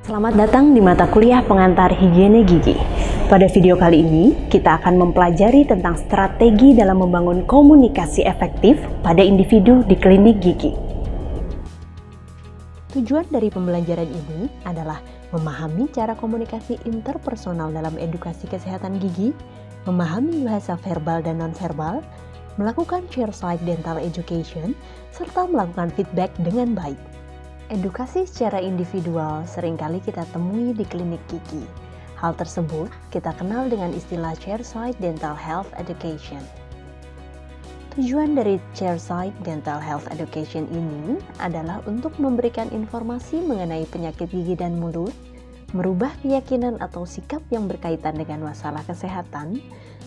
Selamat datang di mata kuliah pengantar higiene gigi. Pada video kali ini, kita akan mempelajari tentang strategi dalam membangun komunikasi efektif pada individu di klinik gigi. Tujuan dari pembelajaran ini adalah memahami cara komunikasi interpersonal dalam edukasi kesehatan gigi, memahami bahasa verbal dan nonverbal, melakukan chairside dental education, serta melakukan feedback dengan baik. Edukasi secara individual seringkali kita temui di klinik gigi. Hal tersebut kita kenal dengan istilah chairside dental health education. Tujuan dari chairside dental health education ini adalah untuk memberikan informasi mengenai penyakit gigi dan mulut, merubah keyakinan atau sikap yang berkaitan dengan masalah kesehatan,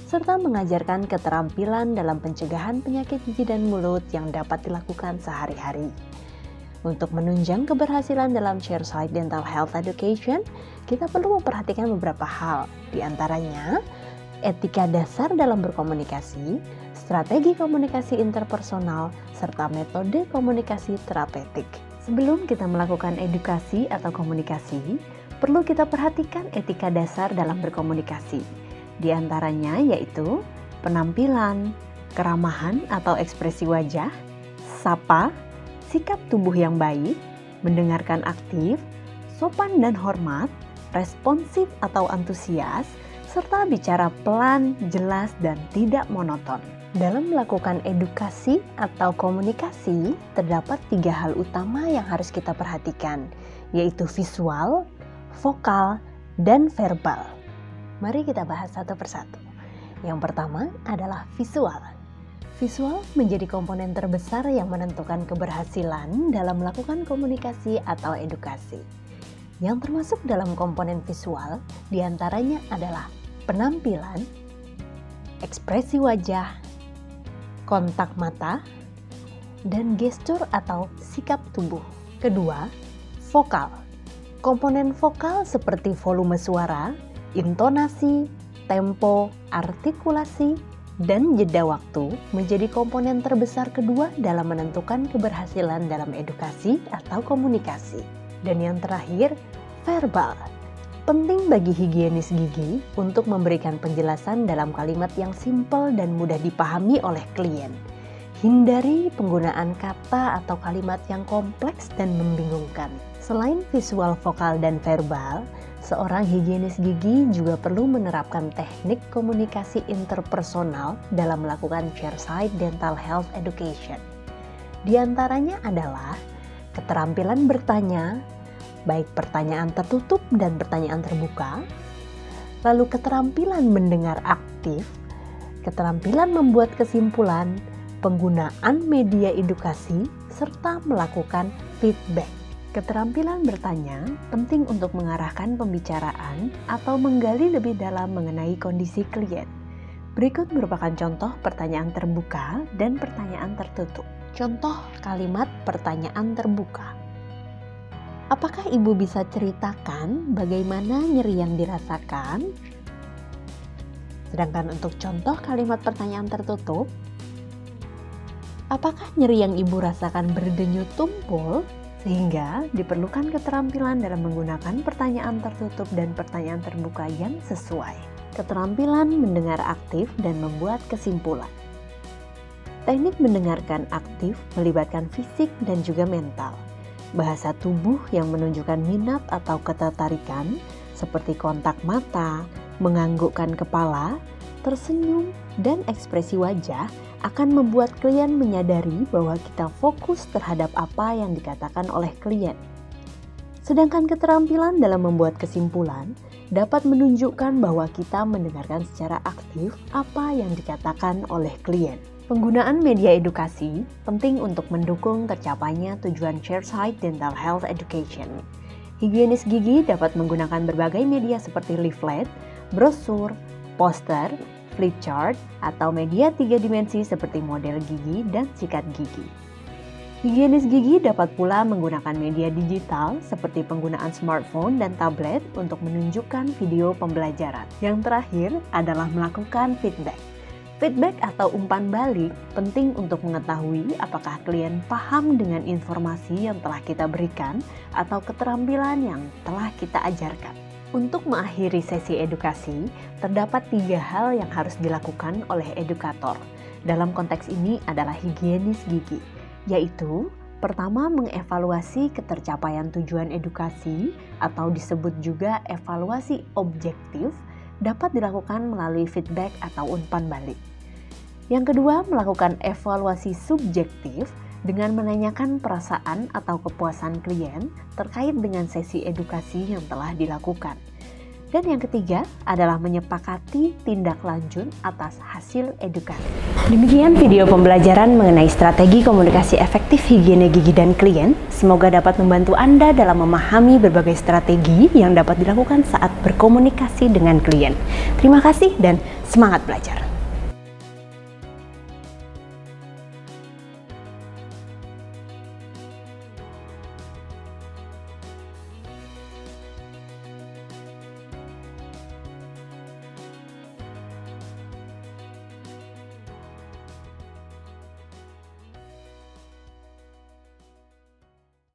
serta mengajarkan keterampilan dalam pencegahan penyakit gigi dan mulut yang dapat dilakukan sehari-hari. Untuk menunjang keberhasilan dalam chairside dental health education, kita perlu memperhatikan beberapa hal, di antaranya etika dasar dalam berkomunikasi, strategi komunikasi interpersonal, serta metode komunikasi terapeutik. Sebelum kita melakukan edukasi atau komunikasi, perlu kita perhatikan etika dasar dalam berkomunikasi. Di antaranya yaitu penampilan, keramahan atau ekspresi wajah, sapa, sikap tubuh yang baik, mendengarkan aktif, sopan dan hormat, responsif atau antusias, serta bicara pelan, jelas, dan tidak monoton. Dalam melakukan edukasi atau komunikasi, terdapat 3 hal utama yang harus kita perhatikan, yaitu visual, vokal, dan verbal. Mari kita bahas satu persatu. Yang pertama adalah visual. Visual menjadi komponen terbesar yang menentukan keberhasilan dalam melakukan komunikasi atau edukasi. Yang termasuk dalam komponen visual diantaranya adalah penampilan, ekspresi wajah, kontak mata, dan gestur atau sikap tubuh. Kedua, vokal. Komponen vokal seperti volume suara, intonasi, tempo, artikulasi, dan jeda waktu menjadi komponen terbesar kedua dalam menentukan keberhasilan dalam edukasi atau komunikasi. Dan yang terakhir, verbal. Penting bagi higienis gigi untuk memberikan penjelasan dalam kalimat yang simpel dan mudah dipahami oleh klien. Hindari penggunaan kata atau kalimat yang kompleks dan membingungkan. Selain visual, vokal, dan verbal, seorang higienis gigi juga perlu menerapkan teknik komunikasi interpersonal dalam melakukan chairside dental health education. Di antaranya adalah keterampilan bertanya, baik pertanyaan tertutup dan pertanyaan terbuka, lalu keterampilan mendengar aktif, keterampilan membuat kesimpulan, penggunaan media edukasi, serta melakukan feedback. Keterampilan bertanya penting untuk mengarahkan pembicaraan atau menggali lebih dalam mengenai kondisi klien. Berikut merupakan contoh pertanyaan terbuka dan pertanyaan tertutup. Contoh kalimat pertanyaan terbuka. Apakah ibu bisa ceritakan bagaimana nyeri yang dirasakan? Sedangkan untuk contoh kalimat pertanyaan tertutup, apakah nyeri yang ibu rasakan berdenyut tumpul? Sehingga diperlukan keterampilan dalam menggunakan pertanyaan tertutup dan pertanyaan terbuka yang sesuai. Keterampilan mendengar aktif dan membuat kesimpulan. Teknik mendengarkan aktif melibatkan fisik dan juga mental. Bahasa tubuh yang menunjukkan minat atau ketertarikan seperti kontak mata, menganggukkan kepala, tersenyum, dan ekspresi wajah akan membuat klien menyadari bahwa kita fokus terhadap apa yang dikatakan oleh klien. Sedangkan keterampilan dalam membuat kesimpulan dapat menunjukkan bahwa kita mendengarkan secara aktif apa yang dikatakan oleh klien. Penggunaan media edukasi penting untuk mendukung tercapainya tujuan chairside dental health education. Higienis gigi dapat menggunakan berbagai media seperti leaflet, brosur, poster, flip chart, atau media 3 dimensi seperti model gigi dan sikat gigi. Higienis gigi dapat pula menggunakan media digital seperti penggunaan smartphone dan tablet untuk menunjukkan video pembelajaran. Yang terakhir adalah melakukan feedback. Feedback atau umpan balik penting untuk mengetahui apakah klien paham dengan informasi yang telah kita berikan atau keterampilan yang telah kita ajarkan. Untuk mengakhiri sesi edukasi, terdapat 3 hal yang harus dilakukan oleh edukator. Dalam konteks ini adalah higienis gigi, yaitu pertama, mengevaluasi ketercapaian tujuan edukasi atau disebut juga evaluasi objektif dapat dilakukan melalui feedback atau umpan balik. Yang kedua, melakukan evaluasi subjektif dengan menanyakan perasaan atau kepuasan klien terkait dengan sesi edukasi yang telah dilakukan. Dan yang ketiga adalah menyepakati tindak lanjut atas hasil edukasi. Demikian video pembelajaran mengenai strategi komunikasi efektif higiene gigi dan klien. Semoga dapat membantu Anda dalam memahami berbagai strategi yang dapat dilakukan saat berkomunikasi dengan klien. Terima kasih dan semangat belajar.